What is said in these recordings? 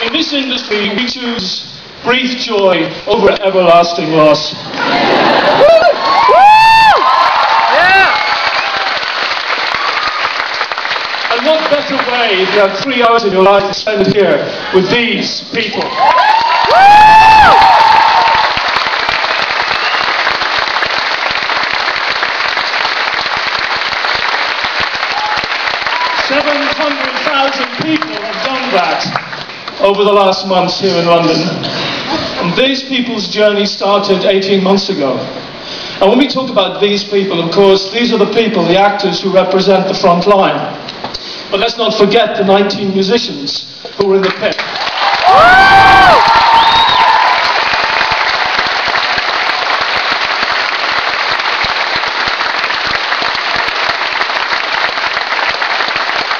In this industry, we choose brief joy over everlasting loss. And what better way if you have 3 hours in your life to spend it here with these people? 700,000 people have done that over the last months here in London. And these people's journey started 18 months ago. And when we talk about these people, of course, these are the people, the actors who represent the front line. But let's not forget the 19 musicians who were in the pit.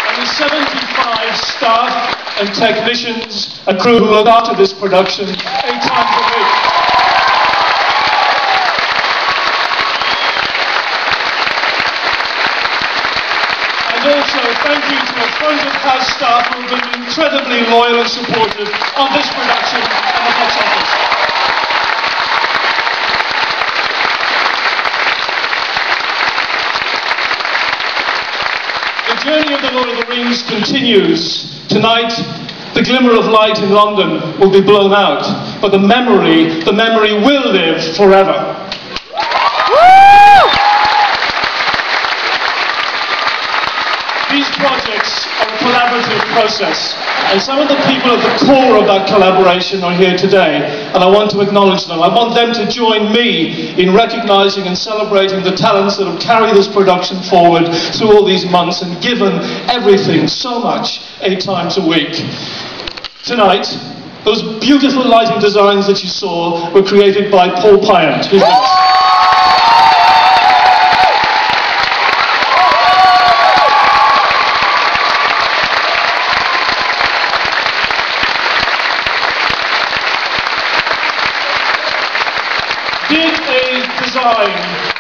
And the 75 staff and technicians and crew who look after this production 8 times a week. And also thank you to a front of house staff who have been incredibly loyal and supportive of this production and the box office. The journey of the Lord of the Rings continues. Tonight, the glimmer of light in London will be blown out, but the memory will live forever. These projects are a collaborative process, and some of the people at the core of that collaboration are here today, and I want to acknowledge them. I want them to join me in recognizing and celebrating the talents that have carried this production forward through all these months and given everything so much 8 times a week. Tonight, those beautiful lighting designs that you saw were created by Paul Pyant. Did a design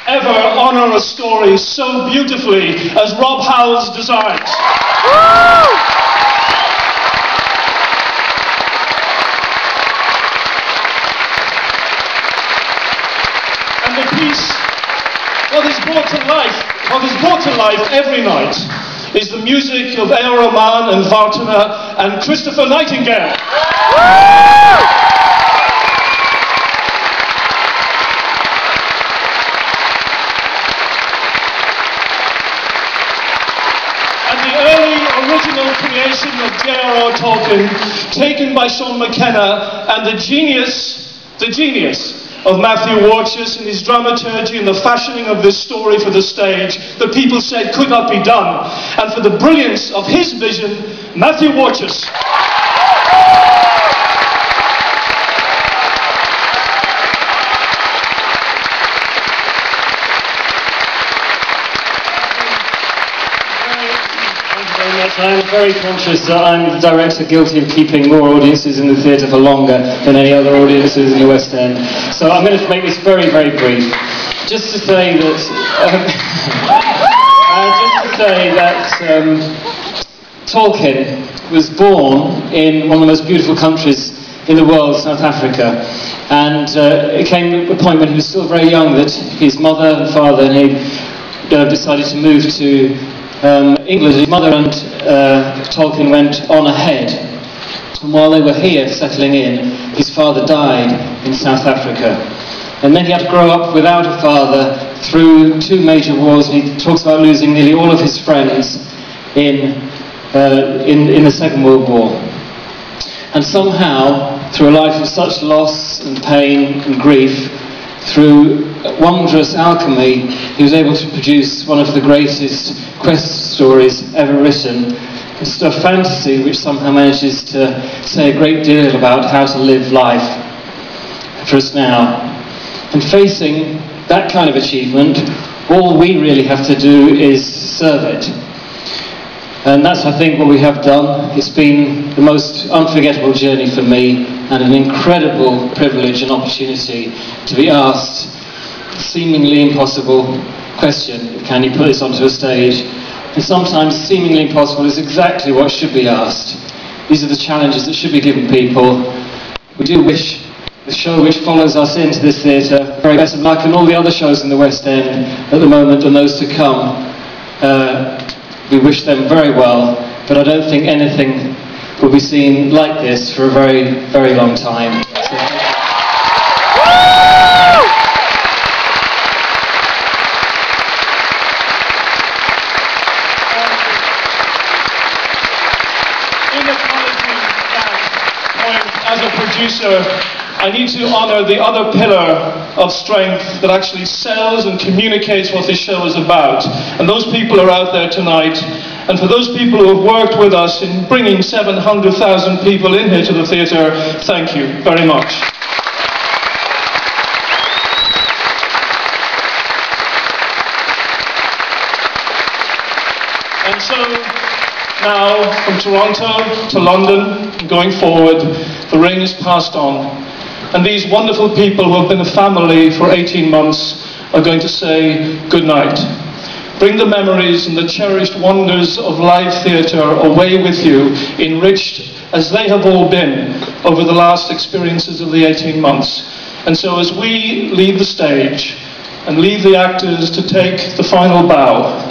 ever honour a story so beautifully as Rob Howell's designs? And the piece, what is brought to life every night is the music of A.R. Rahman and Vartana and Christopher Nightingale. Original creation of J.R.R. Tolkien, taken by Sean McKenna, and the genius of Matthew Warchus in his dramaturgy and the fashioning of this story for the stage that people said could not be done. And for the brilliance of his vision, Matthew Warchus. I'm very conscious that I'm the director guilty of keeping more audiences in the theatre for longer than any other audiences in the West End. So I'm going to make this very, very brief. Just to say that, Tolkien was born in one of the most beautiful countries in the world, South Africa. And it came to a point when he was still very young that his mother and father and he decided to move to England. His mother and Tolkien went on ahead, and while they were here settling in, his father died in South Africa, and then he had to grow up without a father through 2 major wars, and he talks about losing nearly all of his friends in the Second World War. And somehow, through a life of such loss and pain and grief, through wondrous alchemy, he was able to produce one of the greatest quest stories ever written. It's a fantasy which somehow manages to say a great deal about how to live life for us now. And facing that kind of achievement, all we really have to do is serve it. And that's, I think, what we have done. It's been the most unforgettable journey for me, and an incredible privilege and opportunity to be asked a seemingly impossible question: can you put this onto a stage? And sometimes seemingly impossible is exactly what should be asked. These are the challenges that should be given people. We do wish the show which follows us into this theatre very best of luck, and all the other shows in the West End at the moment and those to come. We wish them very well, but I don't think anything will be seen like this for a very, very long time. As a producer, I need to honour the other pillar of strength that actually sells and communicates what this show is about. And those people are out there tonight. And for those people who have worked with us in bringing 700,000 people in here to the theatre, thank you very much. And so, now, from Toronto to London, and going forward, the ring is passed on. And these wonderful people who have been a family for 18 months are going to say good night. Bring the memories and the cherished wonders of live theatre away with you, enriched as they have all been over the last experiences of the 18 months. And so as we leave the stage and leave the actors to take the final bow,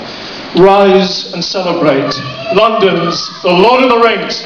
rise and celebrate London's The Lord of the Rings.